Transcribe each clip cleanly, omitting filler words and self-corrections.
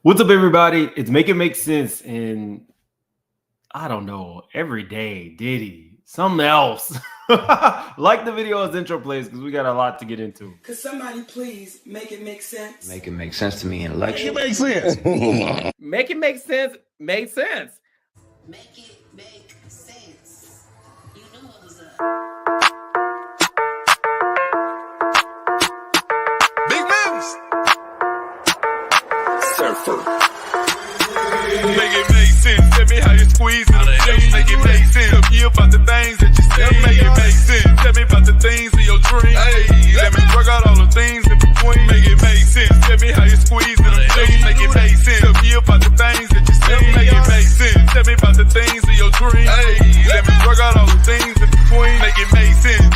What's up, everybody? It's Make It Make Sense, and I don't know, every day, Diddy, something else. Like the video as intro plays, because we got a lot to get into. Could somebody please make it make sense? Make it make sense to me in election. Make it make sense. Make it make sense. Make sense. Make it make sense. You know what was up. Big moves. Surfer. Make it make sense. Tell me how you squeeze it. Make it make sense. Tell me about the things that you say. Make it make sense. Tell me about the things of your dreams. Hey, let me work out all the things in between. Make it make sense. Tell me how you squeeze it. Make it make sense. Tell me about the things that you say. Make it make sense. Tell me about the things of your dreams. Hey, let me work out all the things in between. Make it make sense.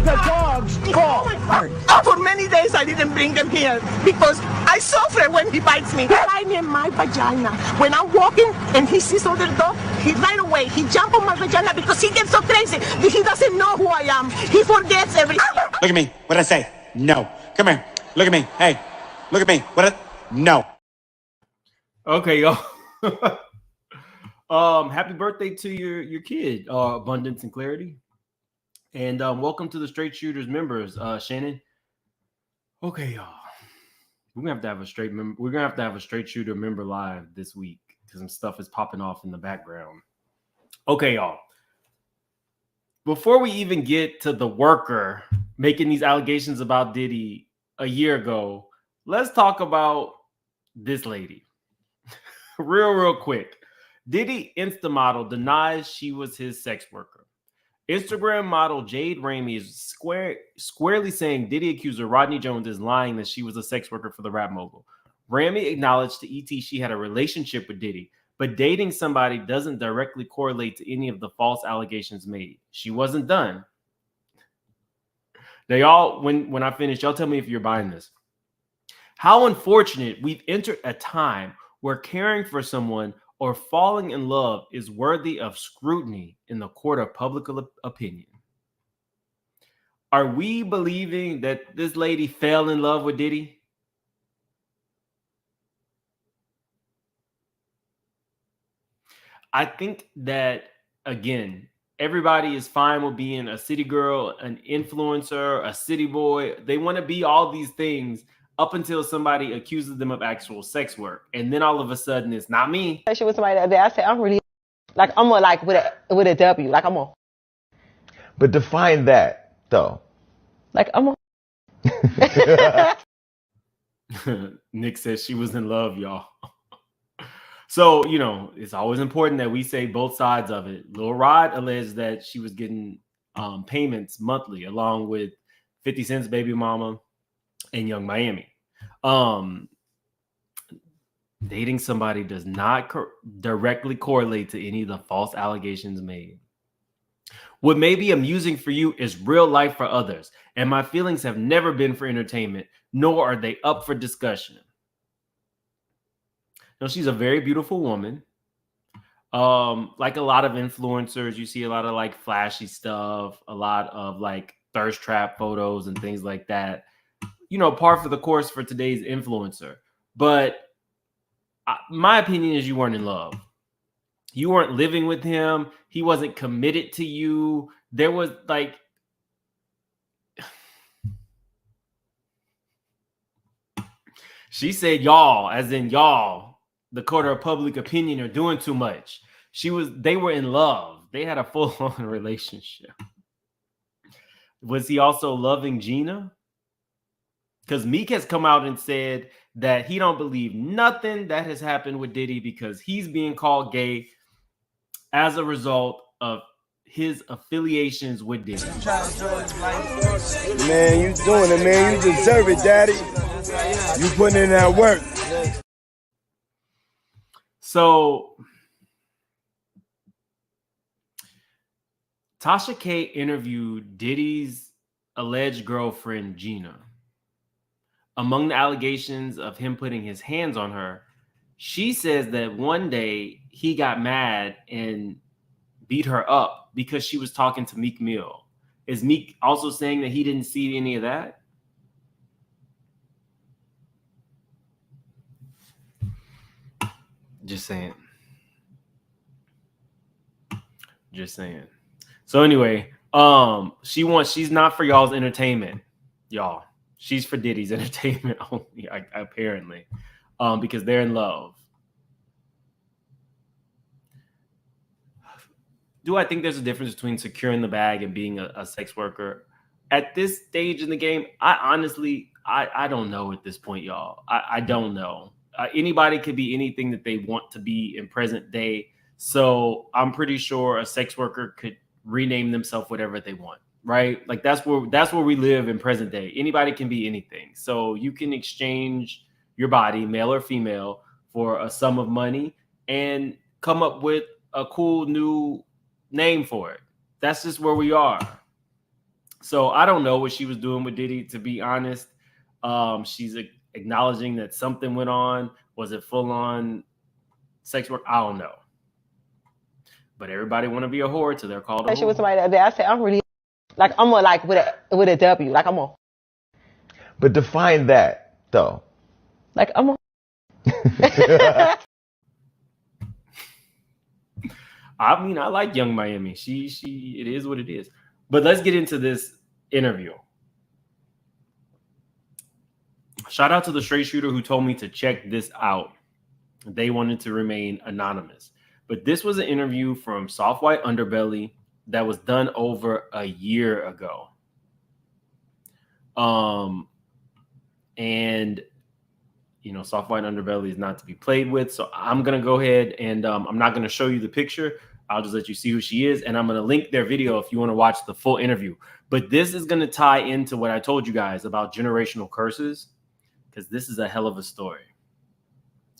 The dogs fall. For many days I didn't bring them here because I suffer when he bites me. I'm in my vagina. When I'm walking and he sees other dog, he right away, he jump on my vagina because he gets so crazy. He doesn't know who I am. He forgets everything. Look at me. What'd I say? No. Come here. Look at me. Hey. Look at me. No. Okay, y'all. Happy birthday to your kid, Abundance and Clarity. And welcome to the Straight Shooters members, Shannon. Okay, y'all. We're gonna have to have a straight shooter member live this week because some stuff is popping off in the background. Okay, y'all. Before we even get to the worker making these allegations about Diddy a year ago, let's talk about this lady. real quick. Diddy Insta model denies she was his sex worker. Instagram model Jade Ramey is squarely saying Diddy accuser Rodney Jones is lying that she was a sex worker for the rap mogul. Ramey acknowledged to ET she had a relationship with Diddy, but dating somebody doesn't directly correlate to any of the false allegations made. She wasn't done. Now, y'all, when I finish, y'all tell me if you're buying this. How unfortunate we've entered a time where caring for someone or falling in love is worthy of scrutiny in the court of public opinion. Are we believing that this lady fell in love with Diddy? I think that, again, everybody is fine with being a city girl, an influencer, a city boy. They want to be all these things up until somebody accuses them of actual sex work. And then all of a sudden, it's not me. With somebody the other day, I said, I'm really, like, I'm a, like, with a W. Like, I'm a. But define that, though. Like, I'm a. Nick says she was in love, y'all. So, you know, it's always important that we say both sides of it. Lil Rod alleged that she was getting payments monthly along with 50 Cent's baby mama and Young Miami. Dating somebody does not directly correlate to any of the false allegations made. What may be amusing for you is real life for others, and my feelings have never been for entertainment, nor are they up for discussion. Now, she's a very beautiful woman. Like a lot of influencers, you see a lot of like flashy stuff, a lot of like thirst trap photos and things like that. You know, par for the course for today's influencer. But my opinion is you weren't in love. You weren't living with him. He wasn't committed to you. There was like, she said y'all, as in y'all, the court of public opinion are doing too much. They were in love. They had a full-on relationship. Was he also loving Gina? Because Meek has come out and said that he don't believe nothing that has happened with Diddy because he's being called gay as a result of his affiliations with Diddy. Man, you doing it, man. You deserve it, daddy. You putting in that work. So Tasha K interviewed Diddy's alleged girlfriend, Gina. Among the allegations of him putting his hands on her, she says that one day he got mad and beat her up because she was talking to Meek Mill. Is Meek also saying that he didn't see any of that? Just saying. Just saying. So anyway, she's not for y'all's entertainment, y'all. She's for Diddy's entertainment only, apparently, because they're in love. Do I think there's a difference between securing the bag and being a sex worker? At this stage in the game, I honestly, I don't know at this point, y'all. I don't know. Anybody could be anything that they want to be in present day. So I'm pretty sure a sex worker could rename themselves whatever they want, right? Like that's where we live in present day. Anybody can be anything. So you can exchange your body, male or female, for a sum of money and come up with a cool new name for it. That's just where we are. So I don't know what she was doing with Diddy, to be honest. She's acknowledging that something went on. Was it full on sex work? I don't know. But everybody want to be a whore till they're called a whore. She was somebody the other day. I said, I'm really like I'm a like with a W. Like I'm a. But define that though. Like I'm a. I mean, I like Young Miami. It is what it is. But let's get into this interview. Shout out to the straight shooter who told me to check this out. They wanted to remain anonymous. But this was an interview from Soft White Underbelly that was done over a year ago. And you know, Soft White Underbelly is not to be played with. So I'm going to go ahead and I'm not going to show you the picture. I'll just let you see who she is. And I'm going to link their video if you want to watch the full interview. But this is going to tie into what I told you guys about generational curses, because this is a hell of a story.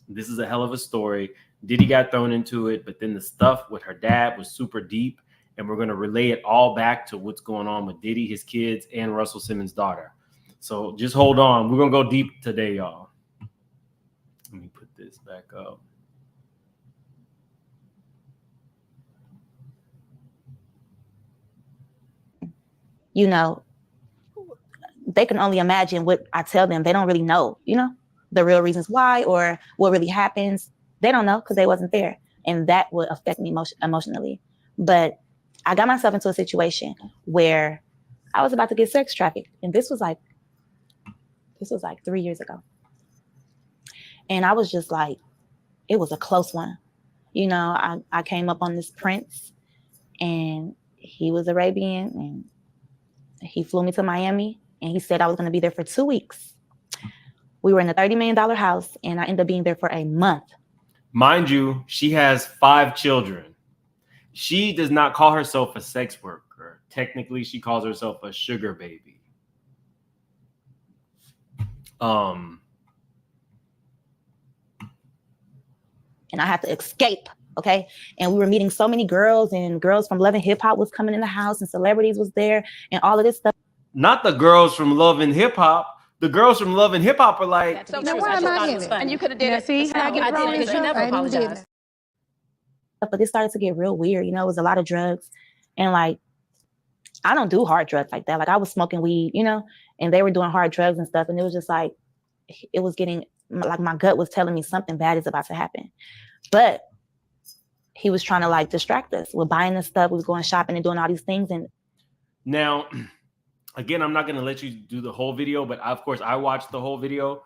This is a hell of a story. Diddy got thrown into it, but then the stuff with her dad was super deep. And we're going to relay it all back to what's going on with Diddy, his kids, and Russell Simmons' daughter. So just hold on. We're going to go deep today, y'all. Let me put this back up. You know, they can only imagine what I tell them. They don't really know, you know, the real reasons why or what really happens. They don't know because they wasn't there. And that would affect me emotionally. But I got myself into a situation where I was about to get sex trafficked. And this was like 3 years ago. And I was just like, it was a close one. You know, I came up on this prince and he was Arabian and he flew me to Miami and he said I was going to be there for 2 weeks. We were in a $30 million house and I ended up being there for a month. Mind you, she has 5 children. She does not call herself a sex worker. Technically, she calls herself a sugar baby. And I had to escape, okay? And we were meeting so many girls, and girls from Love and Hip Hop was coming in the house, and celebrities was there, and all of this stuff. Not the girls from Love and Hip Hop. The girls from Love and Hip Hop are like, So now why am I in it? And you could have did it. See, I get thrown in you never apologized. But this started to get real weird. You know, it was a lot of drugs, and like, I don't do hard drugs like that. Like I was smoking weed, you know, and they were doing hard drugs and stuff, and it was just like, it was getting like my gut was telling me something bad is about to happen. But he was trying to like distract us with buying this stuff. We was going shopping and doing all these things. And now, again, I'm not going to let you do the whole video, but of course I watched the whole video.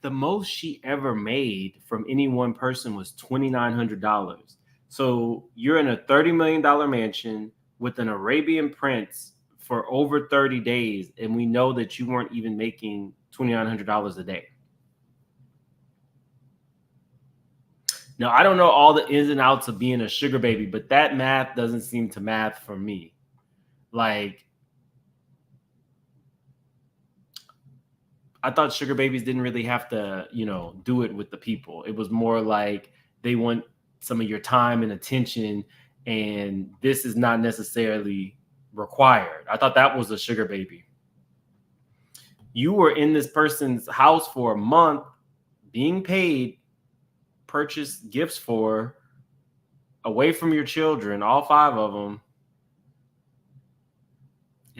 The most she ever made from any one person was $2,900. So you're in a $30 million mansion with an Arabian prince for over 30 days. And we know that you weren't even making $2,900 a day. Now, I don't know all the ins and outs of being a sugar baby, but that math doesn't seem to math for me. Like, I thought sugar babies didn't really have to, you know, do it with the people. It was more like they want some of your time and attention, and this is not necessarily required. I thought that was a sugar baby. You were in this person's house for a month, being paid, purchase gifts for, away from your children, all 5 of them.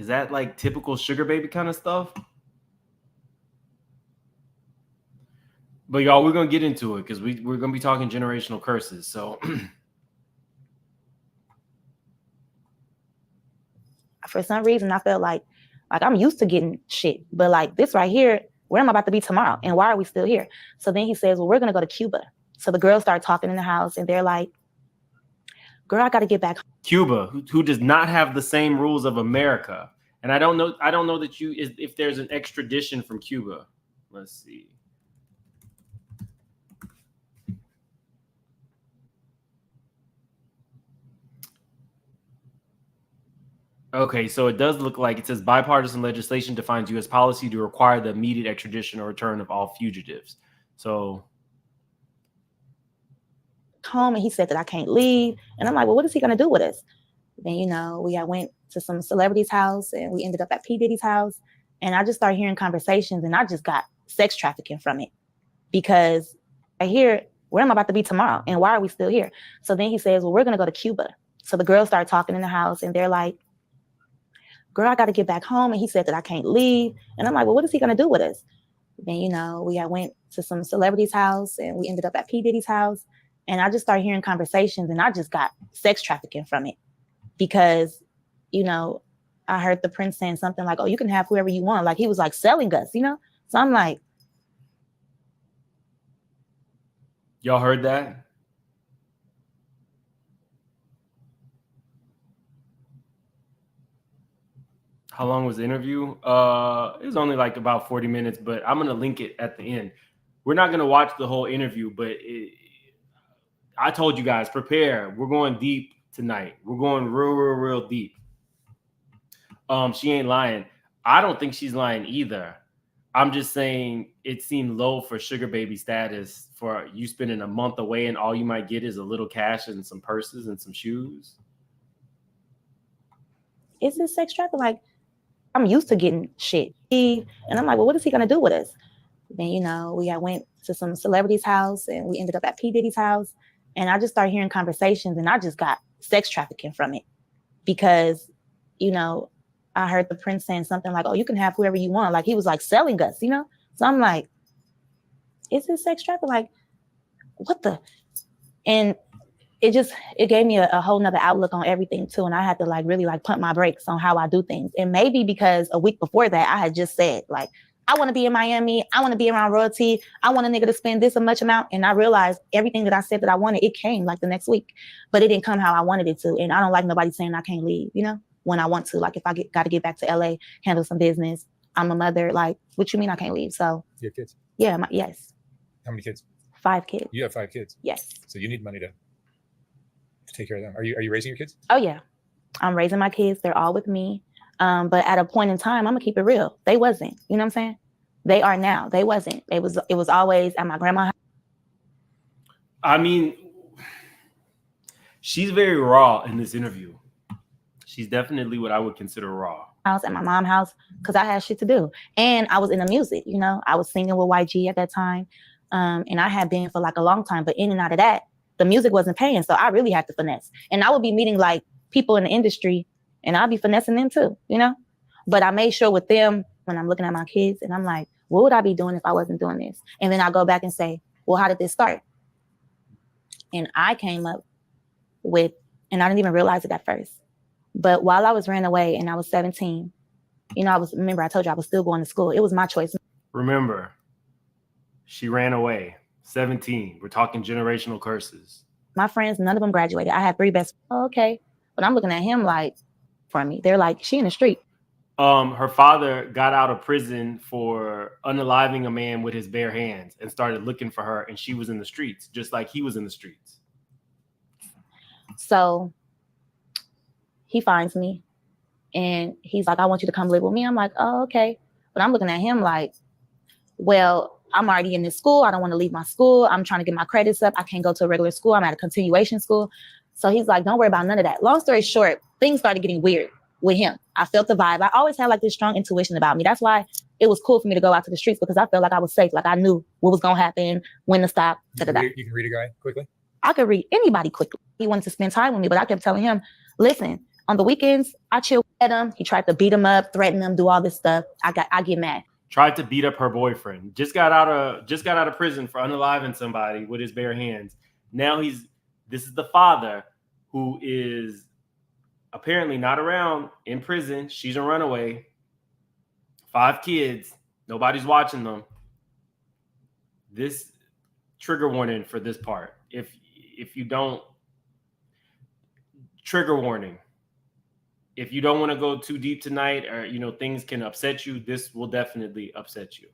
Is that like typical sugar baby kind of stuff? But y'all, we're gonna get into it because we're gonna be talking generational curses. So for some reason, I felt like I'm used to getting shit, but like this right here, where am I about to be tomorrow? And why are we still here? So then he says, well, we're gonna go to Cuba. So the girls start talking in the house, and they're like, girl, I got to get back. Cuba, who does not have the same rules of America. And I don't know that if there's an extradition from Cuba. Let's see. Okay, so it does look like it says bipartisan legislation defines U.S. policy to require the immediate extradition or return of all fugitives. So home, and he said that I can't leave. And I'm like, well, what is he going to do with us? Then, we went to some celebrity's house, and we ended up at P. Diddy's house. And I just started hearing conversations, and I just got sex trafficking from it. Because I hear, where am I about to be tomorrow? And why are we still here? So then he says, well, we're going to go to Cuba. So the girls start talking in the house, and they're like, girl, I got to get back home. And he said that I can't leave. And I'm like, well, what is he going to do with us? Then, we went to some celebrity's house, and we ended up at P. Diddy's house. And I just started hearing conversations, and I just got sex trafficking from it. Because, I heard the prince saying something like, oh, you can have whoever you want. Like he was like selling us, So I'm like. Y'all heard that? How long was the interview? It was only like about 40 minutes, but I'm going to link it at the end. We're not going to watch the whole interview, but I told you guys, prepare. We're going deep tonight. We're going real deep. She ain't lying. I don't think she's lying either. I'm just saying it seemed low for sugar baby status for you spending a month away and all you might get is a little cash and some purses and some shoes. Is this sex trafficking? Like, I'm used to getting shit. And I'm like, well, what is he going to do with us? Then, we went to some celebrity's house, and we ended up at P. Diddy's house. And I just started hearing conversations, and I just got sex trafficking from it. Because, I heard the prince saying something like, oh, you can have whoever you want. Like he was like selling us, So I'm like, is this sex trafficking? Like, what the? And it gave me a whole nother outlook on everything too. And I had to really pump my brakes on how I do things. And maybe because a week before that, I had just said like, I want to be in Miami. I want to be around royalty. I want a nigga to spend this much amount. And I realized everything that I said that I wanted, it came like the next week, but it didn't come how I wanted it to. And I don't like nobody saying I can't leave, when I want to, like if I got to get back to LA, handle some business, I'm a mother. Like, what you mean I can't leave? So you have kids? Yeah. Yes. How many kids? 5 kids. You have 5 kids? Yes. So you need money to take care of them. Are you raising your kids? Oh yeah. I'm raising my kids. They're all with me. But at a point in time, I'm gonna keep it real. They wasn't, you know what I'm saying? They are now. They wasn't. It was always at my grandma's house. I mean, she's very raw in this interview. She's definitely what I would consider raw. House at my mom's house because I had shit to do. And I was in the music, I was singing with YG at that time. And I had been for like a long time, but in and out of that, the music wasn't paying. So I really had to finesse. And I would be meeting like people in the industry and I'd be finessing them too, But I made sure with them when I'm looking at my kids and I'm like, what would I be doing if I wasn't doing this? And then I go back and say, well, how did this start? And I came up with, and I didn't even realize it at first. But while I was ran away and I was 17, remember I told you I was still going to school. It was my choice. Remember, she ran away, 17. We're talking generational curses. My friends, none of them graduated. I had 3 best. Oh, okay. But I'm looking at him like, for me, they're like, she in the street. Her father got out of prison for unaliving a man with his bare hands and started looking for her. And she was in the streets, just like he was in the streets. So he finds me and he's like, I want you to come live with me. I'm like, oh, okay. But I'm looking at him like, well, I'm already in this school. I don't want to leave my school. I'm trying to get my credits up. I can't go to a regular school. I'm at a continuation school. So he's like, don't worry about none of that. Long story short, things started getting weird with him. I felt the vibe. I always had like this strong intuition about me. That's why it was cool for me to go out to the streets because I felt like I was safe. Like I knew what was going to happen, when to stop. You can read a guy quickly? I could read anybody quickly. He wanted to spend time with me, but I kept telling him, listen, On the weekends, I chill with him. He tried to beat him up, threaten him, do all this stuff. I get mad. Tried to beat up her boyfriend. Just got out of prison for unaliving somebody with his bare hands. Now this is the father who is apparently not around, in prison. She's a runaway. 5 kids. Nobody's watching them. This trigger warning for this part. If you don't, trigger warning. If you don't want to go too deep tonight, or things can upset you, this will definitely upset you.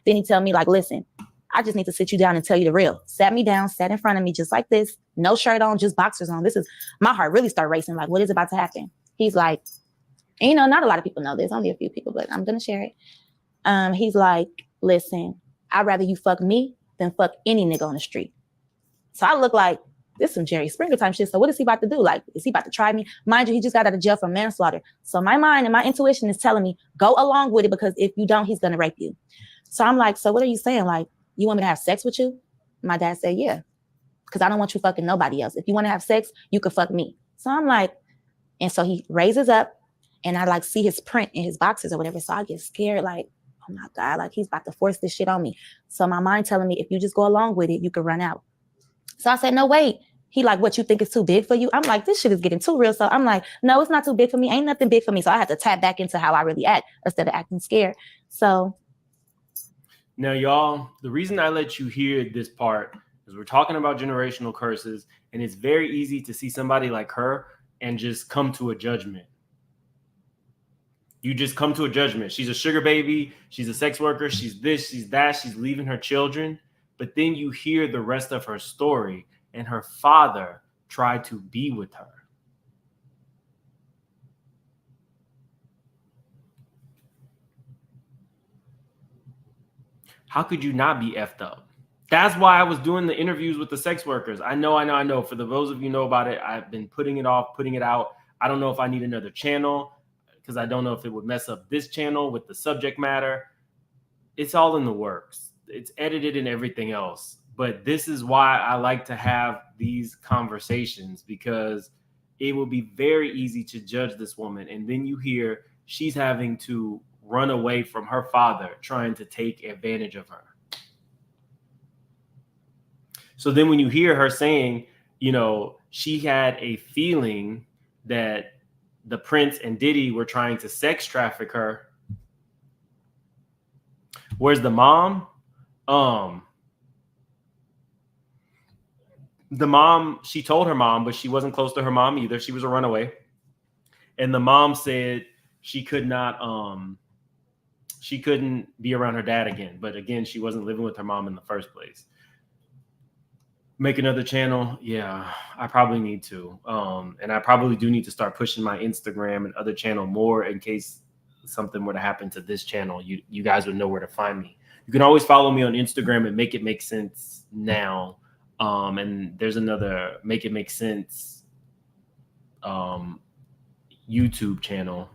Then he tell me, like, listen, I just need to sit you down and tell you the real. Sat me down, sat in front of me just like this, no shirt on, just boxers on. My heart really started racing. Like, what is about to happen? He's like, and, not a lot of people know this, only a few people, but I'm gonna share it. He's like, listen, I'd rather you fuck me than fuck any nigga on the street. So I look like, this is some Jerry Springer time shit. So what is he about to do? Like, is he about to try me? Mind you, he just got out of jail for manslaughter. So my mind and my intuition is telling me, go along with it, because if you don't, he's going to rape you. So I'm like, so what are you saying? Like, you want me to have sex with you? My dad said, yeah, because I don't want you fucking nobody else. If you want to have sex, you can fuck me. So I'm like, and so he raises up, and I like see his print in his boxes or whatever. So I get scared, like, oh my God, like he's about to force this shit on me. So my mind telling me, if you just go along with it, you can run out. So I said, no, wait. He like, what, you think it's too big for you? I'm like, this shit is getting too real. So I'm like, no, it's not too big for me. Ain't nothing big for me. So I had to tap back into how I really act instead of acting scared. So now, y'all, the reason I let you hear this part is we're talking about generational curses, and it's very easy to see somebody like her and just come to a judgment. You just come to a judgment. She's a sugar baby. She's a sex worker. She's this, she's that. She's leaving her children. But then you hear the rest of her story, and her father tried to be with her. How could you not be effed up? That's why I was doing the interviews with the sex workers. I know. For those of you know about it, I've been putting it off, putting it out. I don't know if I need another channel, because I don't know if it would mess up this channel with the subject matter. It's all in the works. It's edited and everything else. But this is why I like to have these conversations, because it will be very easy to judge this woman. And then you hear she's having to run away from her father trying to take advantage of her. So then when you hear her saying, she had a feeling that the Prince and Diddy were trying to sex traffic her. Where's the mom? The mom, she told her mom, but she wasn't close to her mom either. She was a runaway. And the mom said she couldn't be around her dad again. But again, she wasn't living with her mom in the first place. Make another channel? Yeah, I probably need to. And I probably do need to start pushing my Instagram and other channel more in case something were to happen to this channel. You guys would know where to find me. You can always follow me on Instagram and Make It Make Sense Now. And there's another Make It Make Sense YouTube channel.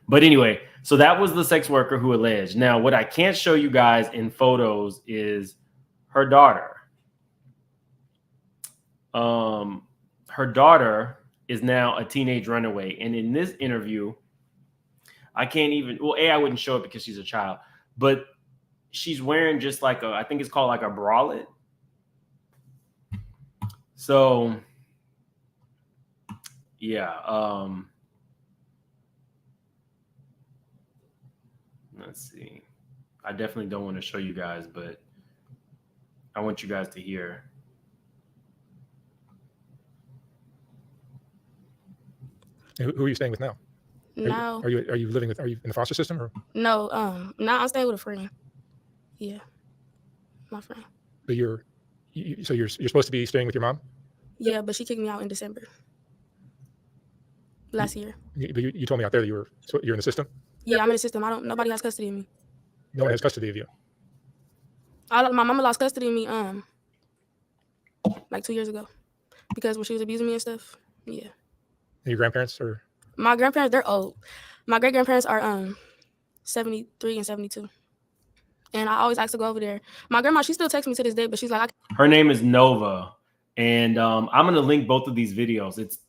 But anyway, so that was the sex worker who alleged. Now, what I can't show you guys in photos is her daughter. Her daughter is now a teenage runaway. And in this interview, I can't even, I wouldn't show it because she's a child, but she's wearing just like I think it's called like a bralette. So, yeah. Let's see. I definitely don't want to show you guys, but I want you guys to hear. Who are you staying with now? No. Are you living with? Are you in the foster system or? No. Now I'm staying with a friend. Yeah. My friend. But you're supposed to be staying with your mom? Yeah, but she kicked me out in December. Last year. You told me out there that you're in the system? Yeah, I'm in the system. Nobody has custody of me. No one has custody of you. My mama lost custody of me like 2 years ago. Because when she was abusing me and stuff. Yeah. And your grandparents are? My grandparents, they're old. My great grandparents are 73 and 72. And I always ask to go over there. My grandma, she still texts me to this day, but she's like, her name is Nova. And I'm going to link both of these videos. It's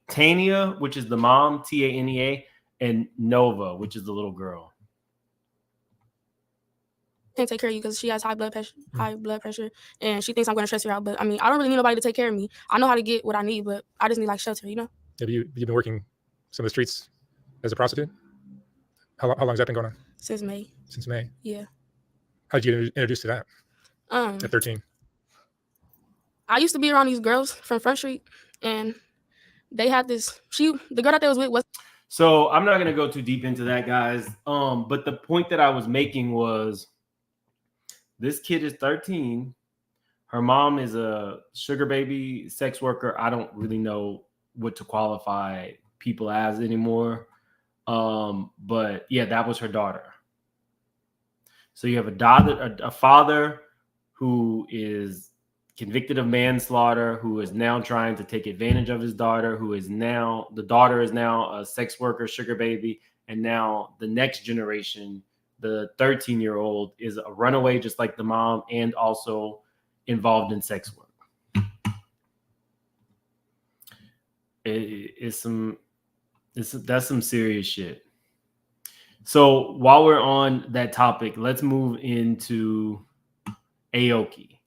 Tania, which is the mom, Tanea, and Nova, which is the little girl. Can't take care of you because she has high blood pressure, and she thinks I'm going to stress her out. But I mean, I don't really need nobody to take care of me. I know how to get what I need, but I just need like shelter, you know. Have you've been working some of the streets as a prostitute? How long has that been going on? Since May. Since May. Yeah. How did you get introduced to that? At 13. I used to be around these girls from Front Street, and they had this. The girl that they was with was. So I'm not gonna go too deep into that, guys. But the point that I was making was, this kid is 13. Her mom is a sugar baby sex worker. I don't really know what to qualify people as anymore. But yeah, that was her daughter. So you have a father who is convicted of manslaughter, who is now trying to take advantage of his daughter, the daughter is now a sex worker, sugar baby, and now the next generation, the 13-year-old, is a runaway just like the mom and also involved in sex work. That's some serious shit. So while we're on that topic, let's move into Aoki,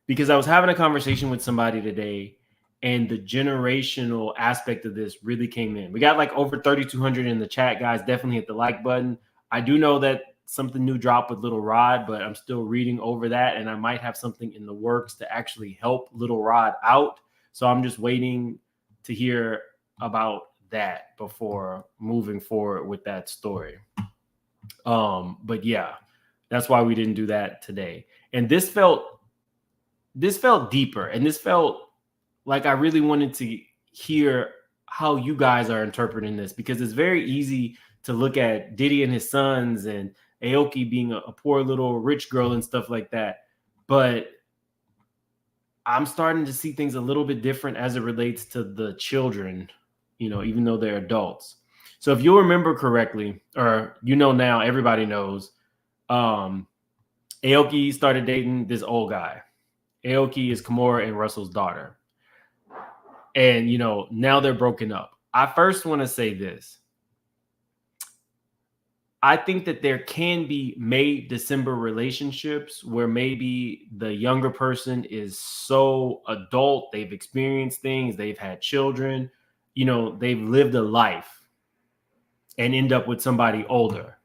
because I was having a conversation with somebody today, and the generational aspect of this really came in. We got like over 3,200 in the chat, guys. Definitely hit the like button. I do know that something new dropped with Little Rod, but I'm still reading over that, and I might have something in the works to actually help Little Rod out. So I'm just waiting to hear about that before moving forward with that story. But yeah, that's why we didn't do that today. And this felt deeper, and this felt like I really wanted to hear how you guys are interpreting this, because it's very easy to look at Diddy and his sons and Aoki being a poor little rich girl and stuff like that. But I'm starting to see things a little bit different as it relates to the children, you know, even though they're adults. So if you'll remember correctly, or now, everybody knows, Aoki started dating this old guy. Aoki is Kimura and Russell's daughter. And, now they're broken up. I first want to say this. I think that there can be May-December relationships where maybe the younger person is so adult, they've experienced things, they've had children, they've lived a life, and end up with somebody older.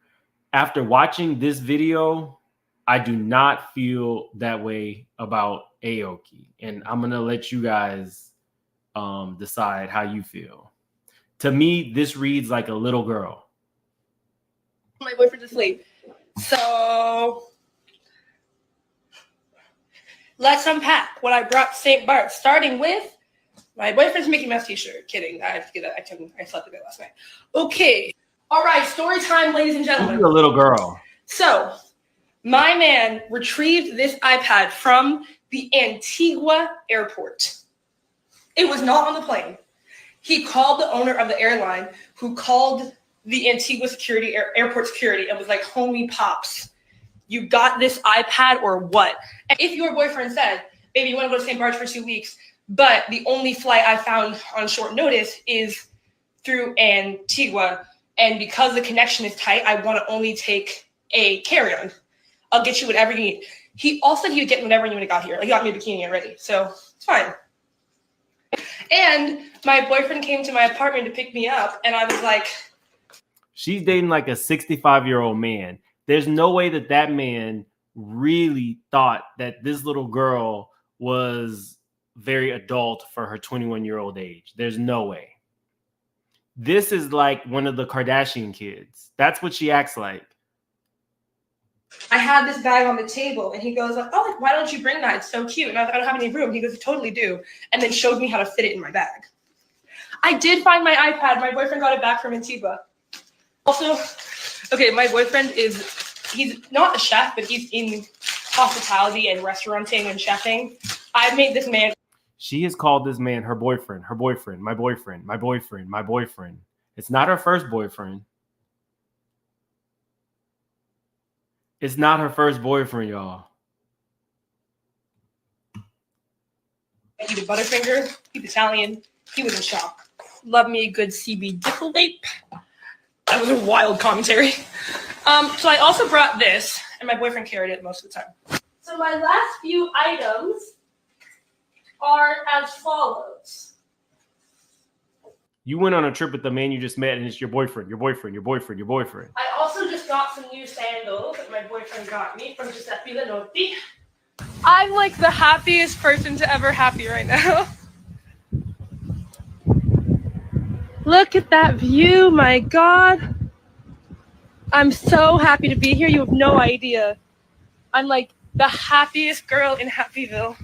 After watching this video, I do not feel that way about Aoki. And I'm going to let you guys decide how you feel. To me, this reads like a little girl. My boyfriend's asleep. So let's unpack what I brought to St. Bart, starting with my boyfriend's Mickey Mouse t-shirt. Kidding. I have to get that. I slept a bit last night. Okay. All right. Story time, ladies and gentlemen. You're a little girl. So my man retrieved this iPad from the Antigua airport. It was not on the plane. He called the owner of the airline, who called the Antigua security, airport security, and was like, homie pops, you got this iPad or what? And if your boyfriend said, baby, you want to go to St. Bart's for 2 weeks, but the only flight I found on short notice is through Antigua, and because the connection is tight, I want to only take a carry-on. I'll get you whatever you need. He also said he would get whatever you when he got here. Like, he got me a bikini already, so it's fine. And my boyfriend came to my apartment to pick me up, and I was like, she's dating like a 65-year-old man. There's no way that man really thought that this little girl was very adult for her 21-year-old age. There's no way. This is like one of the Kardashian kids. That's what she acts like. I had this bag on the table, and he goes, oh, like, why don't you bring that? It's so cute. And I was like, I don't have any room. He goes, totally do. And then showed me how to fit it in my bag. I did find my iPad. My boyfriend got it back from Antigua. Also, okay, my boyfriend he's not a chef, but he's in hospitality and restauranting and chefing. I made this man. She has called this man her boyfriend, my boyfriend. It's not her first boyfriend. It's not her first boyfriend, y'all. He did Butterfinger. He's Italian. He was in shock. Love me a good CB Dickle vape. That was a wild commentary. So I also brought this, and my boyfriend carried it most of the time. So my last few items are as follows. You went on a trip with the man you just met, and it's your boyfriend, your boyfriend, your boyfriend, your boyfriend. I also just got some new sandals that my boyfriend got me from Giuseppe Lanotti. I'm like the happiest person to ever happy right now. Look at that view, my God. I'm so happy to be here. You have no idea. I'm like the happiest girl in Happyville.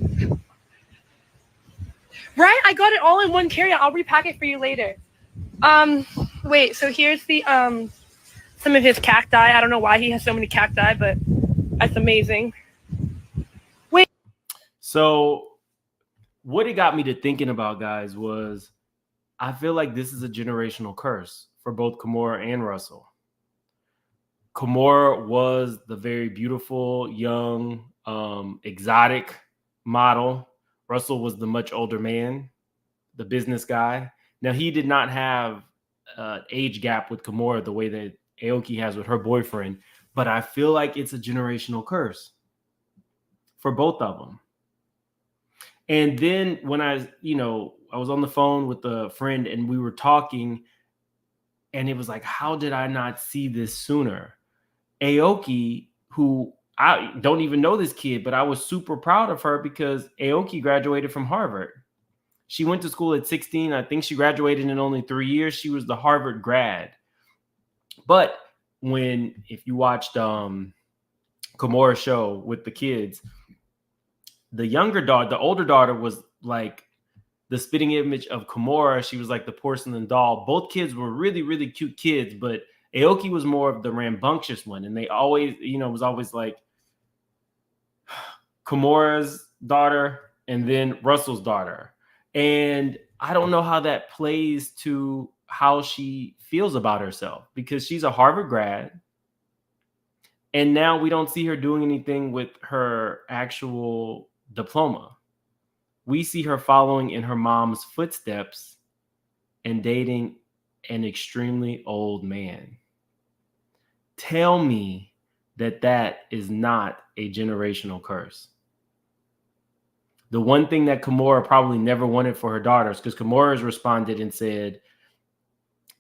Right? I got it all in one carry-out. I'll repack it for you later. Wait, so here's the some of his cacti. I don't know why he has so many cacti, but that's amazing. Wait. So what it got me to thinking about, guys, was I feel like this is a generational curse for both Kimora and Russell. Kimora was the very beautiful, young, exotic model. Russell was the much older man, the business guy. Now, he did not have an age gap with Kimora the way that Aoki has with her boyfriend, but I feel like it's a generational curse for both of them. And then when I was on the phone with a friend and we were talking, and it was like, how did I not see this sooner? Aoki, who I don't even know this kid, but I was super proud of her because Aoki graduated from Harvard. She went to school at 16. I think she graduated in only 3 years. She was the Harvard grad. But if you watched Kimora's show with the kids, the older daughter was like the spitting image of Kimora. She was like the porcelain doll. Both kids were really, really cute kids, but Aoki was more of the rambunctious one. And they always, was always like Kimora's daughter and then Russell's daughter. And I don't know how that plays to how she feels about herself because she's a Harvard grad. And now we don't see her doing anything with her actual diploma. We see her following in her mom's footsteps and dating an extremely old man. Tell me that is not a generational curse. The one thing that Kimora probably never wanted for her daughters, because Kimora's responded and said,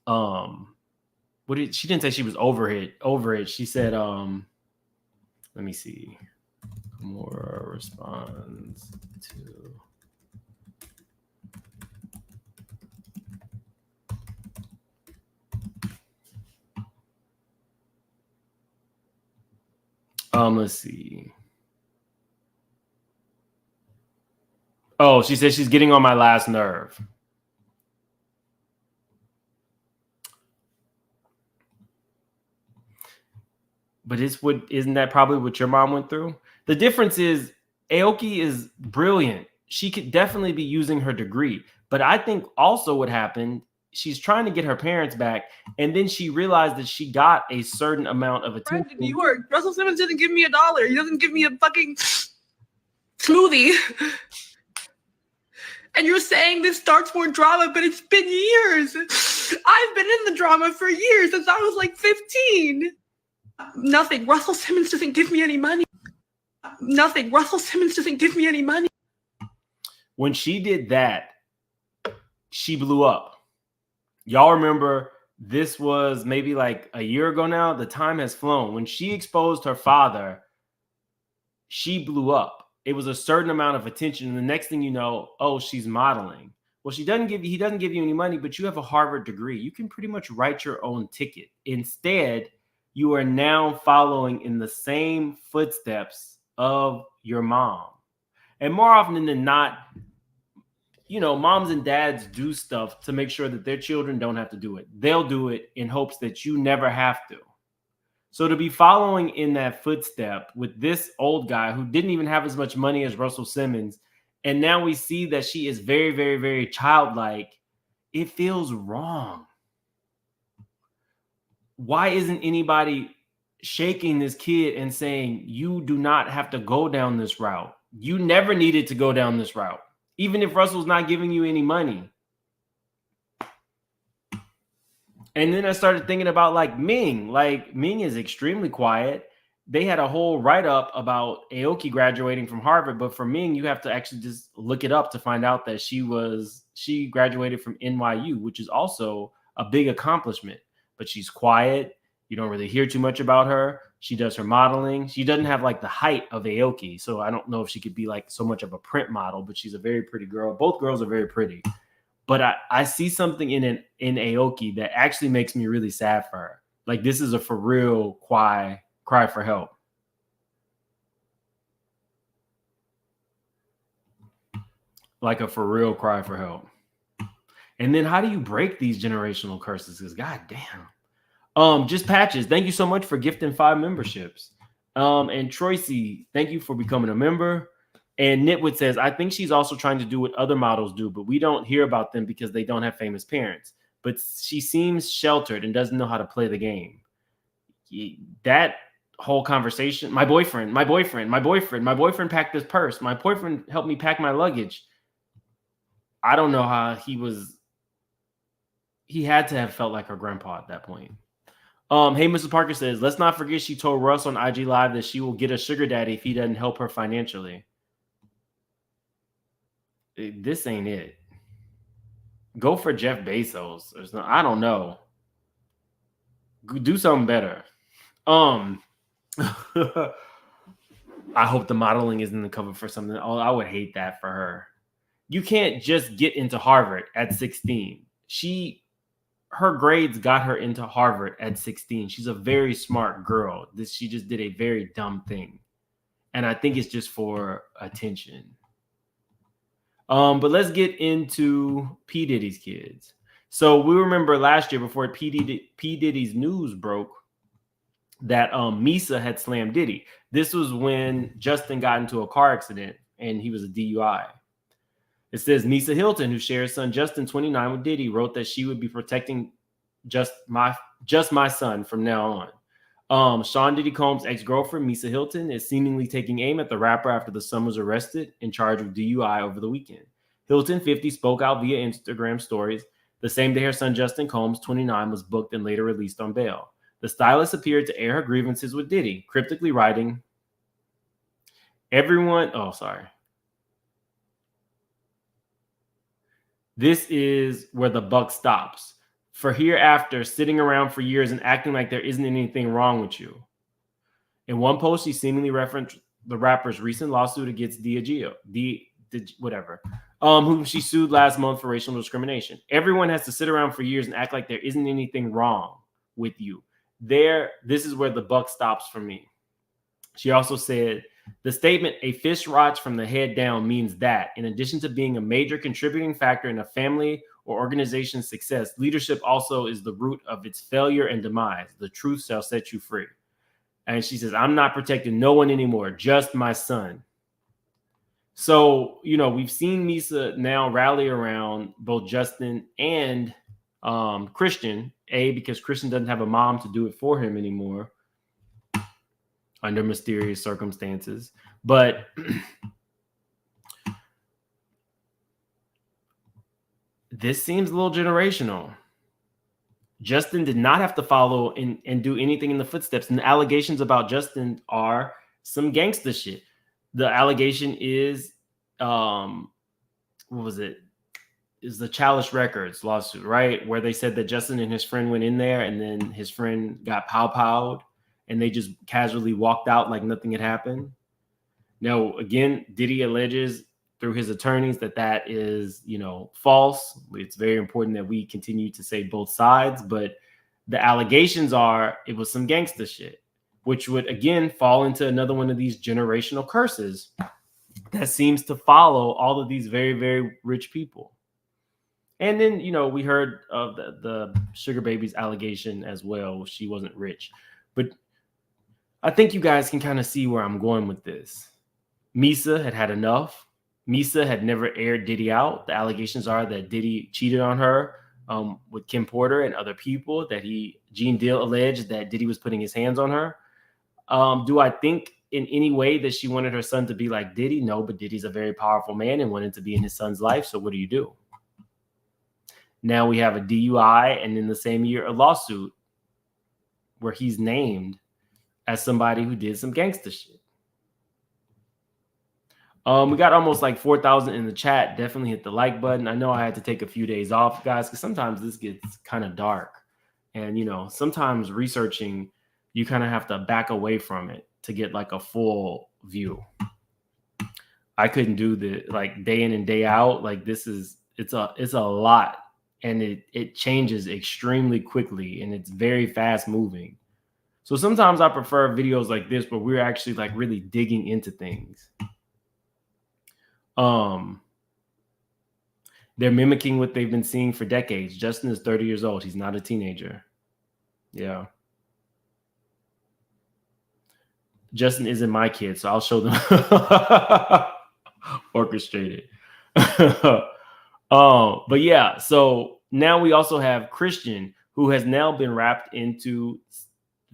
she didn't say she was over it. She said, let me see. Kimora responds to. Let's see. Oh, she says she's getting on my last nerve. But isn't that probably what your mom went through? The difference is Aoki is brilliant. She could definitely be using her degree. But I think also what happened, she's trying to get her parents back, and then she realized that she got a certain amount of attention. In New York, Russell Simmons didn't give me $1. He doesn't give me a fucking smoothie. And you're saying this starts more drama, but it's been years. I've been in the drama for years since I was like 15. Nothing. Russell Simmons doesn't give me any money. Nothing. Russell Simmons doesn't give me any money. When she did that, she blew up. Y'all remember this was maybe like a year ago now. The time has flown. When she exposed her father, she blew up. It was a certain amount of attention. And the next thing you know, oh, she's modeling. Well, he doesn't give you any money, but you have a Harvard degree. You can pretty much write your own ticket. Instead, you are now following in the same footsteps of your mom. And more often than not, moms and dads do stuff to make sure that their children don't have to do it. They'll do it in hopes that you never have to. So to be following in that footstep with this old guy who didn't even have as much money as Russell Simmons, and now we see that she is very, very, very childlike, it feels wrong. Why isn't anybody shaking this kid and saying, you do not have to go down this route? You never needed to go down this route. Even if Russell's not giving you any money. And then I started thinking about like Ming. Like Ming is extremely quiet. They had a whole write-up about Aoki graduating from Harvard, but for Ming, you have to actually just look it up to find out that she graduated from NYU, which is also a big accomplishment. But she's quiet. You don't really hear too much about her. She does her modeling. She doesn't have like the height of Aoki, so I don't know if she could be like so much of a print model, but she's a very pretty girl. Both girls are very pretty. But I see something in Aoki that actually makes me really sad for her. Like this is a for real cry for help. Like a for real cry for help. And then how do you break these generational curses? Because goddamn. Just Patches, thank you so much for gifting 5 memberships. And Troyce, thank you for becoming a member. And Nitwit says, I think she's also trying to do what other models do, but we don't hear about them because they don't have famous parents. But she seems sheltered and doesn't know how to play the game. That whole conversation, my boyfriend packed this purse. My boyfriend helped me pack my luggage. I don't know how he had to have felt like her grandpa at that point. Hey, Mr. Parker says, let's not forget she told Russ on IG Live that she will get a sugar daddy if he doesn't help her financially. This ain't it. Go for Jeff Bezos. I don't know. Do something better. I hope the modeling isn't the cover for something. Oh, I would hate that for her. You can't just get into Harvard at 16. Her grades got her into Harvard at 16. She's a very smart girl. She just did a very dumb thing. And I think it's just for attention. But let's get into P. Diddy's kids. So we remember last year before P. Diddy's news broke that Misa had slammed Diddy. This was when Justin got into a car accident and he was a DUI. It says Misa Hilton, who shares son Justin, 29, with Diddy, wrote that she would be protecting just my son from now on. Sean Diddy Combs' ex-girlfriend, Misa Hilton, is seemingly taking aim at the rapper after the son was arrested in charge of DUI over the weekend. Hilton, 50, spoke out via Instagram stories the same day her son Justin Combs, 29, was booked and later released on bail. The stylist appeared to air her grievances with Diddy, cryptically writing, this is where the buck stops. For hereafter, sitting around for years and acting like there isn't anything wrong with you. In one post, she seemingly referenced the rapper's recent lawsuit against whom she sued last month for racial discrimination. Everyone has to sit around for years and act like there isn't anything wrong with you. This is where the buck stops for me. She also said, the statement, a fish rots from the head down, means that, in addition to being a major contributing factor in a family or organization's success, leadership also is the root of its failure and demise. The truth shall set you free. And she says, I'm not protecting no one anymore, just my son. So, we've seen Misa now rally around both Justin and Christian, because Christian doesn't have a mom to do it for him anymore under mysterious circumstances. But this seems a little generational. Justin did not have to follow and do anything in the footsteps. And the allegations about Justin are some gangster shit. The allegation is, is the Chalice Records lawsuit, right? Where they said that Justin and his friend went in there and then his friend got pow-powed and they just casually walked out like nothing had happened. Now, again, Diddy alleges through his attorneys that is, false. It's very important that we continue to say both sides, but the allegations are it was some gangster shit, which would, again, fall into another one of these generational curses that seems to follow all of these very, very rich people. And then, we heard of the Sugar Baby's allegation as well. She wasn't rich. But I think you guys can kind of see where I'm going with this. Misa had enough. Misa had never aired Diddy out. The allegations are that Diddy cheated on her with Kim Porter and other people, that Gene Deal alleged that Diddy was putting his hands on her. Do I think in any way that she wanted her son to be like Diddy? No, but Diddy's a very powerful man and wanted to be in his son's life. So what do? Now we have a DUI, and in the same year, a lawsuit where he's named as somebody who did some gangster shit. We got almost like 4,000 in the chat. Definitely hit the like button. I know I had to take a few days off, guys, because sometimes this gets kind of dark. And, sometimes researching, you kind of have to back away from it to get like a full view. I couldn't do the like day in and day out. Like it's a lot, and it changes extremely quickly, and it's very fast moving. So sometimes I prefer videos like this, where we're actually like really digging into things. They're mimicking what they've been seeing for decades. Justin is 30 years old. He's not a teenager. Yeah. Justin isn't my kid, so I'll show them orchestrated. But yeah, so now we also have Christian, who has now been wrapped into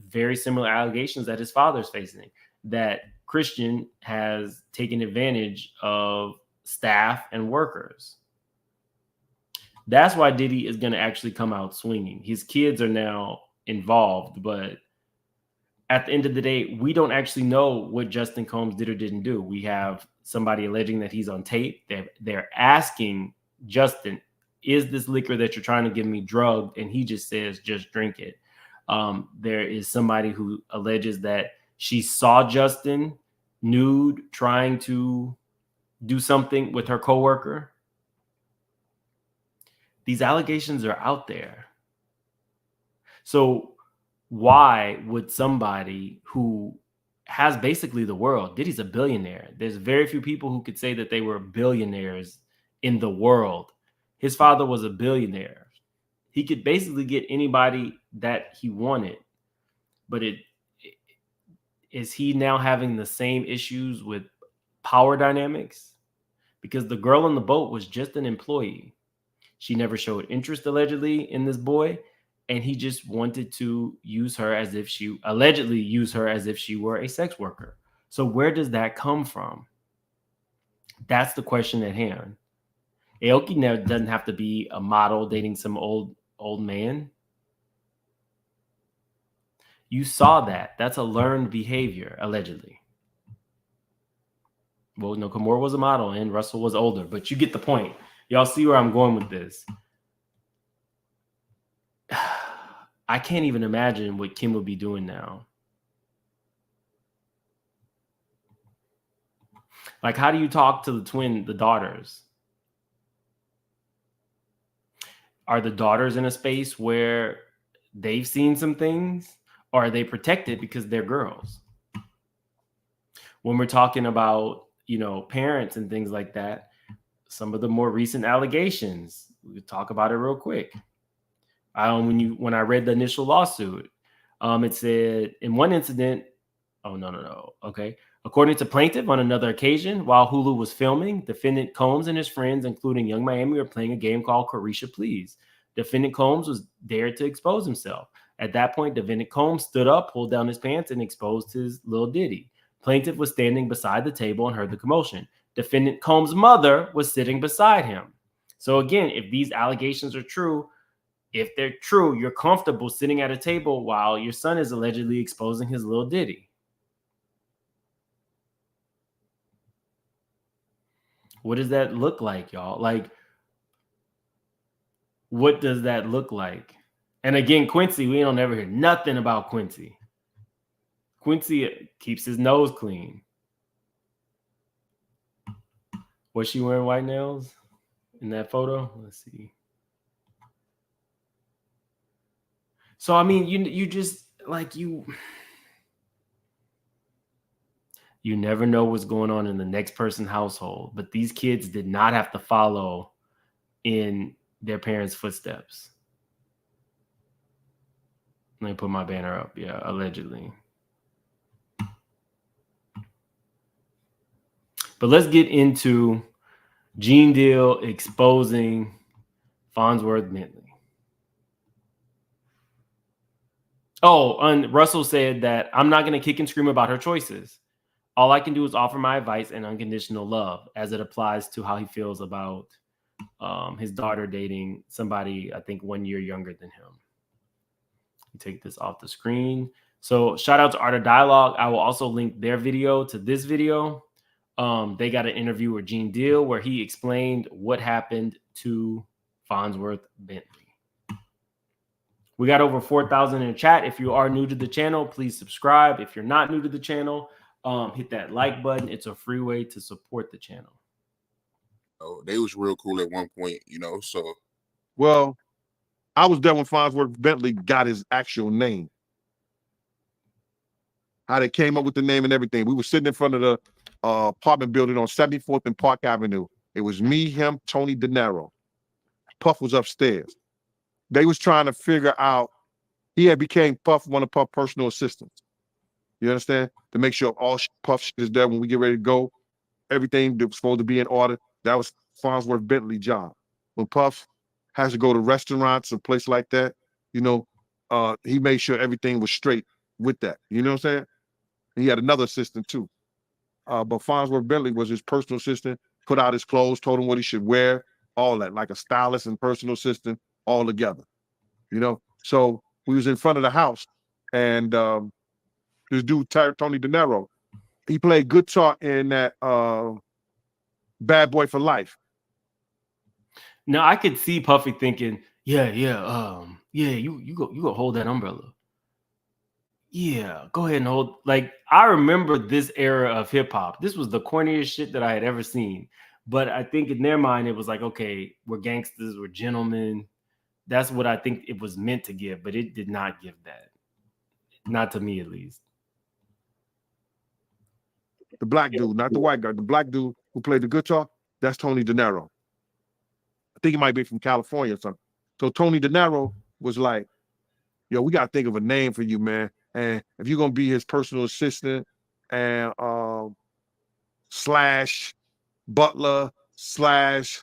very similar allegations that his father's facing, that Christian has taken advantage of staff and workers. That's why Diddy is going to actually come out swinging. His kids are now involved, but at the end of the day, we don't actually know what Justin Combs did or didn't do. We have somebody alleging that he's on tape. They're asking Justin, is this liquor that you're trying to give me drugged? And he just says, just drink it. There is somebody who alleges that she saw Justin nude trying to do something with her coworker. These allegations are out there. So why would somebody who has basically the world, Diddy's a billionaire. There's very few people who could say that they were billionaires in the world. His father was a billionaire. He could basically get anybody that he wanted. But is he now having the same issues with power dynamics? Because the girl on the boat was just an employee. She never showed interest, allegedly, in this boy. And he just wanted to use her as if she allegedly use her as if she were a sex worker. So where does that come from? That's the question at hand. Aoki doesn't have to be a model dating some old man. You saw that. That's a learned behavior, allegedly. Well, no, Kimura was a model and Russell was older, but you get the point. Y'all see where I'm going with this. I can't even imagine what Kim would be doing now. Like, how do you talk to the daughters? Are the daughters in a space where they've seen some things, or are they protected because they're girls? When we're talking about, parents and things like that, some of the more recent allegations, we talk about it real quick. When I read the initial lawsuit, it said in one incident, okay. According to plaintiff, on another occasion, while Hulu was filming, defendant Combs and his friends, including Young Miami, were playing a game called Carisha Please. Defendant Combs was dared to expose himself. At that point, defendant Combs stood up, pulled down his pants, and exposed his little Diddy. Plaintiff was standing beside the table and heard the commotion. Defendant Combs' mother was sitting beside him. So again, if these allegations are true, if they're true, you're comfortable sitting at a table while your son is allegedly exposing his little Diddy. What does that look like, y'all? Like, what does that look like? And again, Quincy, we don't ever hear nothing about Quincy. Quincy keeps his nose clean. Was she wearing white nails in that photo? Let's see. So, I mean, you just, like, you never know what's going on in the next person's household. But these kids did not have to follow in their parents' footsteps. Let me put my banner up. Yeah, allegedly. But let's get into Gene Deal exposing Fonsworth Bentley. Oh, and Russell said that I'm not going to kick and scream about her choices. All I can do is offer my advice and unconditional love as it applies to how he feels about his daughter dating somebody, I think 1 year younger than him. Take this off the screen. So shout out to Art of Dialogue. I will also link their video to this video. They got an interview with Gene Deal where he explained what happened to Fonsworth Bentley. We got over 4,000 in the chat. If you are new to the channel, please subscribe. If you're not new to the channel, hit that like button. It's a free way to support the channel. Oh, they was real cool at one point, you know, so. Well, I was there when Fonsworth Bentley got his actual name. How they came up with the name and everything. We were sitting in front of the apartment building on 74th and Park Avenue. It was me, him, Tony De Niro. Puff was upstairs. They was trying to figure out, he had became Puff, one of Puff's personal assistants. You understand? To make sure all Puff shit is there when we get ready to go. Everything that was supposed to be in order. That was Fonsworth Bentley's job. When Puff has to go to restaurants and places like that, you know, he made sure everything was straight with that. You know what I'm saying? And he had another assistant too. But Fonsworth Bentley was his personal assistant, put out his clothes, told him what he should wear, all that, like a stylist and personal assistant all together. You know? So we was in front of the house and this dude, Tony De Niro, he played guitar in that Bad Boy for Life. Now I could see Puffy thinking, you go hold that umbrella. Yeah, go ahead and hold. Like, I remember this era of hip hop. This was the corniest shit that I had ever seen. But I think in their mind, it was like, okay, we're gangsters, we're gentlemen. That's what I think it was meant to give, but it did not give that. Not to me, at least. The black dude, not the white guy. The black dude who played the guitar, that's Tony De Niro. I think he might be from California or something. So Tony De Niro was like, yo, we got to think of a name for you, man. And if you're going to be his personal assistant and slash butler slash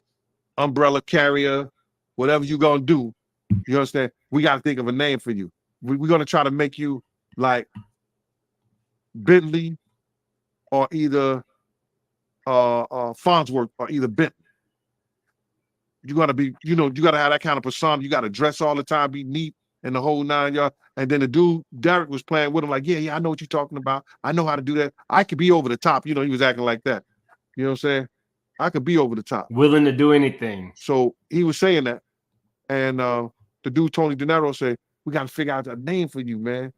umbrella carrier, whatever you're going to do, you understand? We got to think of a name for you. We're going to try to make you like Bentley or either Fonzworth or either Bentley. You got to be, you know, you got to have that kind of persona. You got to dress all the time, be neat and the whole 9 yards. And then the dude, Derek, was playing with him like, yeah, I know what you're talking about. I know how to do that. I could be over the top. You know, he was acting like that. You know what I'm saying? I could be over the top. Willing to do anything. So he was saying that. And the dude, Tony De Niro, said, we got to figure out a name for you, man.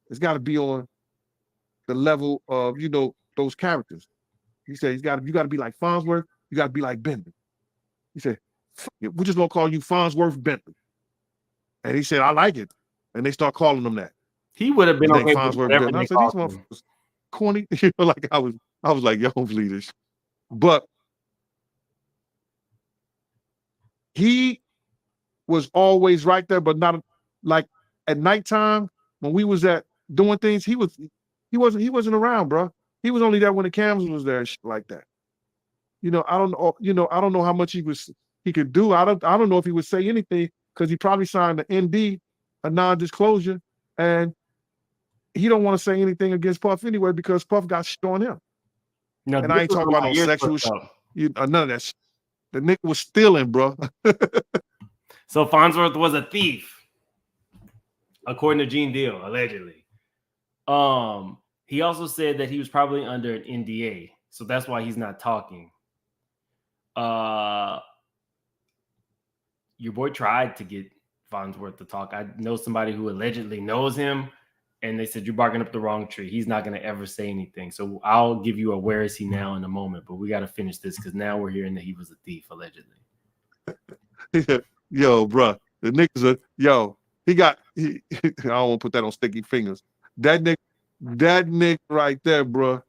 It's got to be on the level of, you know, those characters. He said, you got to be like Fonzworth. You got to be like Bentley. He said, we're just going to call you Fonsworth Bentley. And he said, I like it. And they start calling him that. He would have been okay with whatever I said, these motherfuckers corny. You know, like I was like, yo, please this. But he was always right there, but not like at nighttime when we was at doing things, he wasn't around, bro. He was only there when the cameras was there and shit like that. You know, I don't know how much he could do. I don't know if he would say anything because he probably signed an ND, a non-disclosure, and he don't want to say anything against Puff anyway because Puff got shit on him. No, and I ain't talking about no sexual shit. None of that shit. The nigga was stealing, bro. So Fonzworth was a thief, according to Gene Deal, allegedly. He also said that he was probably under an NDA, so that's why he's not talking. Your boy tried to get Fonzworth to talk. I know somebody who allegedly knows him, and they said, you're barking up the wrong tree. He's not going to ever say anything. So I'll give you a where is he now in a moment, but we got to finish this because now we're hearing that he was a thief, allegedly. Yo, bro, the niggas I don't want to put that on sticky fingers. That nigga right there, bro,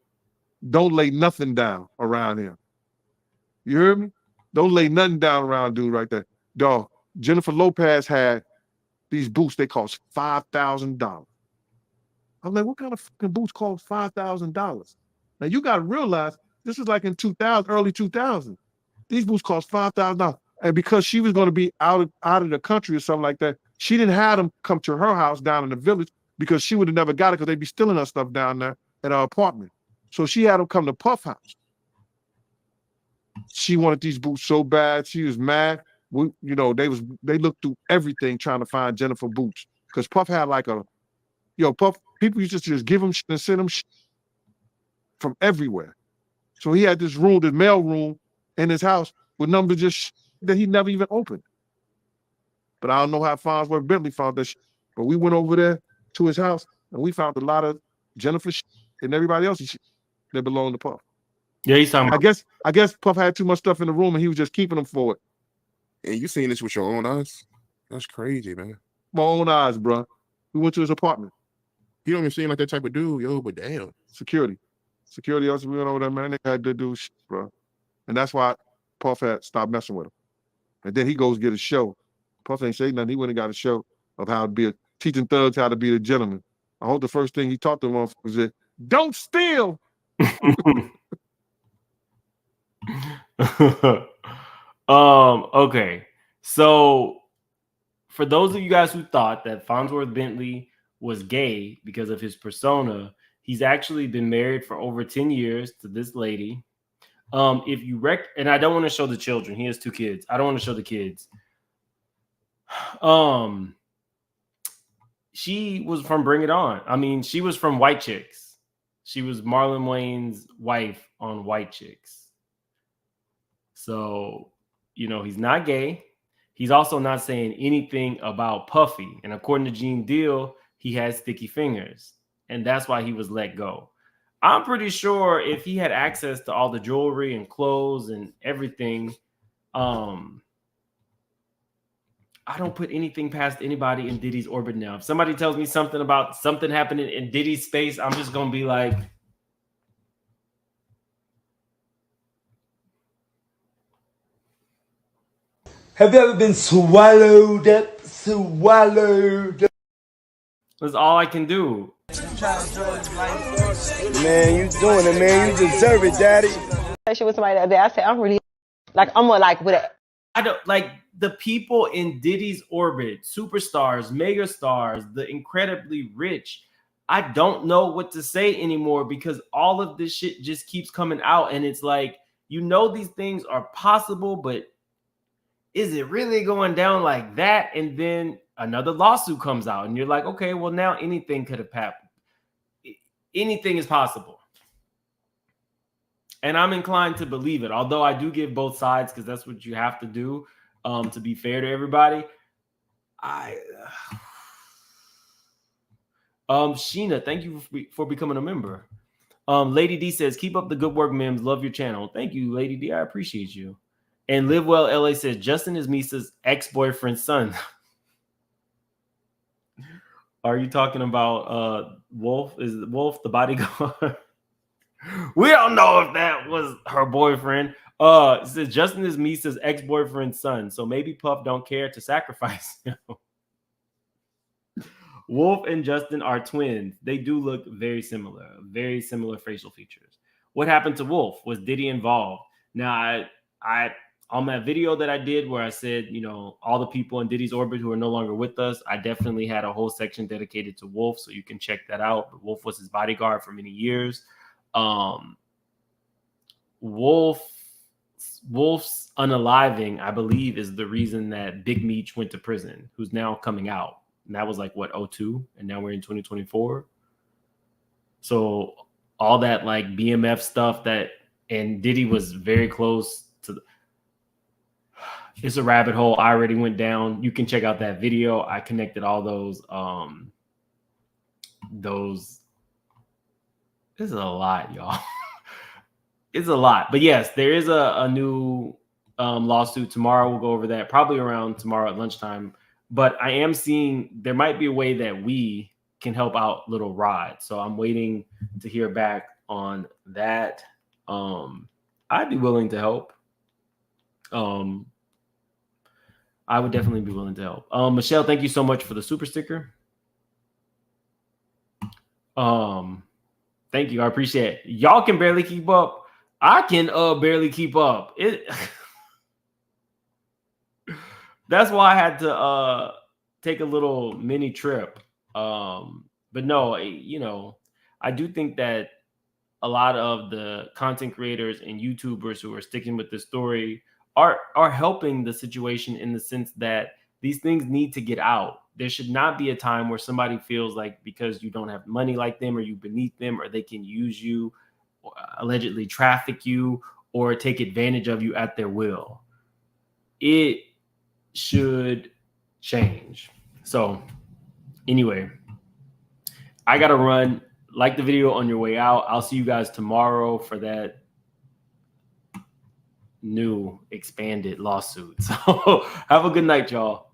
don't lay nothing down around him. You hear me? Don't lay nothing down around dude right there. Dog, Jennifer Lopez had these boots, they cost $5,000. I'm like, what kind of fucking boots cost $5,000? Now you gotta realize this is like in 2000, early 2000. These boots cost $5,000. And because she was going to be out of the country or something like that, she didn't have them come to her house down in the village because she would have never got it because they'd be stealing her stuff down there at her apartment. So she had them come to Puff house. She wanted these boots so bad. She was mad. We, they looked through everything trying to find Jennifer boots because Puff had like Puff. People used to just give him shit and send him shit from everywhere. So he had this room, this mail room in his house with numbers just that he never even opened. But I don't know how Fonsworth Bentley found that shit. But we went over there to his house and we found a lot of Jennifer shit and everybody else's shit that belonged to Puff. Yeah, he's talking about. I guess Puff had too much stuff in the room and he was just keeping them for it. And you seen this with your own eyes? That's crazy, man. My own eyes, bro. We went to his apartment. He don't even seem like that type of dude, yo, but damn. Security else, we went over there, man. They had to do shit, bro. And that's why Puff had stopped messing with him. And then he goes get a show. Puff ain't say nothing. He went and got a show of how to be teaching thugs how to be a gentleman. I hope the first thing he taught them was that don't steal. Okay. So for those of you guys who thought that Fonsworth Bentley was gay because of his persona, he's actually been married for over 10 years to this lady. If you and I don't want to show the children. He has 2 kids. I don't want to show the kids. She was from Bring It On. I mean, she was from White Chicks. She was Marlon Wayne's wife on White Chicks. So, he's not gay. He's also not saying anything about Puffy. And according to Gene Deal, he has sticky fingers. And that's why he was let go. I'm pretty sure if he had access to all the jewelry and clothes and everything, I don't put anything past anybody in Diddy's orbit now. If somebody tells me something about something happening in Diddy's space, I'm just going to be like, have you ever been swallowed up? Swallowed up? That's all I can do. Man, you doing it, man. You deserve it, daddy. With somebody the other day, I said, I'm really, I'm like with it. I don't like the people in Diddy's orbit, superstars, mega stars, the incredibly rich. I don't know what to say anymore because all of this shit just keeps coming out. And it's like, these things are possible, but is it really going down like that? And then another lawsuit comes out and you're like, okay, well, now anything could have happened. Anything is possible. And I'm inclined to believe it, although I do give both sides because that's what you have to do to be fair to everybody. Sheena, thank you for becoming a member. Lady D says, keep up the good work, Mims. Love your channel. Thank you, Lady D. I appreciate you. And Live Well LA says, Justin is Misa's ex-boyfriend's son. Are you talking about Wolf? Is Wolf the bodyguard? We don't know if that was her boyfriend. It says Justin is Misa's ex-boyfriend's son, so maybe Puff don't care to sacrifice him. Wolf and Justin are twins. They do look very similar facial features. What happened to Wolf? Was Diddy involved? Now, I on that video that I did where I said, all the people in Diddy's orbit who are no longer with us, I definitely had a whole section dedicated to Wolf, so you can check that out. But Wolf was his bodyguard for many years. Wolf's unaliving, I believe, is the reason that Big Meech went to prison, who's now coming out. And that was like, 2002? And now we're in 2024. So all that like BMF stuff and Diddy was very close to it's a rabbit hole I already went down. You can check out that video. I connected all those. This is a lot, y'all. It's a lot. But yes, there is a new lawsuit. Tomorrow we'll go over that, probably around tomorrow at lunchtime. But I am seeing there might be a way that we can help out Little Rod. So I'm waiting to hear back on that. I'd be willing to help. I would definitely be willing to help. Michelle, thank you so much for the super sticker. Thank you. I appreciate it. Y'all can barely keep up. I can barely keep up. That's why I had to take a little mini trip. But no, I do think that a lot of the content creators and YouTubers who are sticking with this story are helping the situation in the sense that these things need to get out. There should not be a time where somebody feels like because you don't have money like them or you beneath them or they can use you, or allegedly traffic you, or take advantage of you at their will. It should change. So anyway, I got to run. Like the video on your way out. I'll see you guys tomorrow for that new expanded lawsuit. So have a good night, y'all.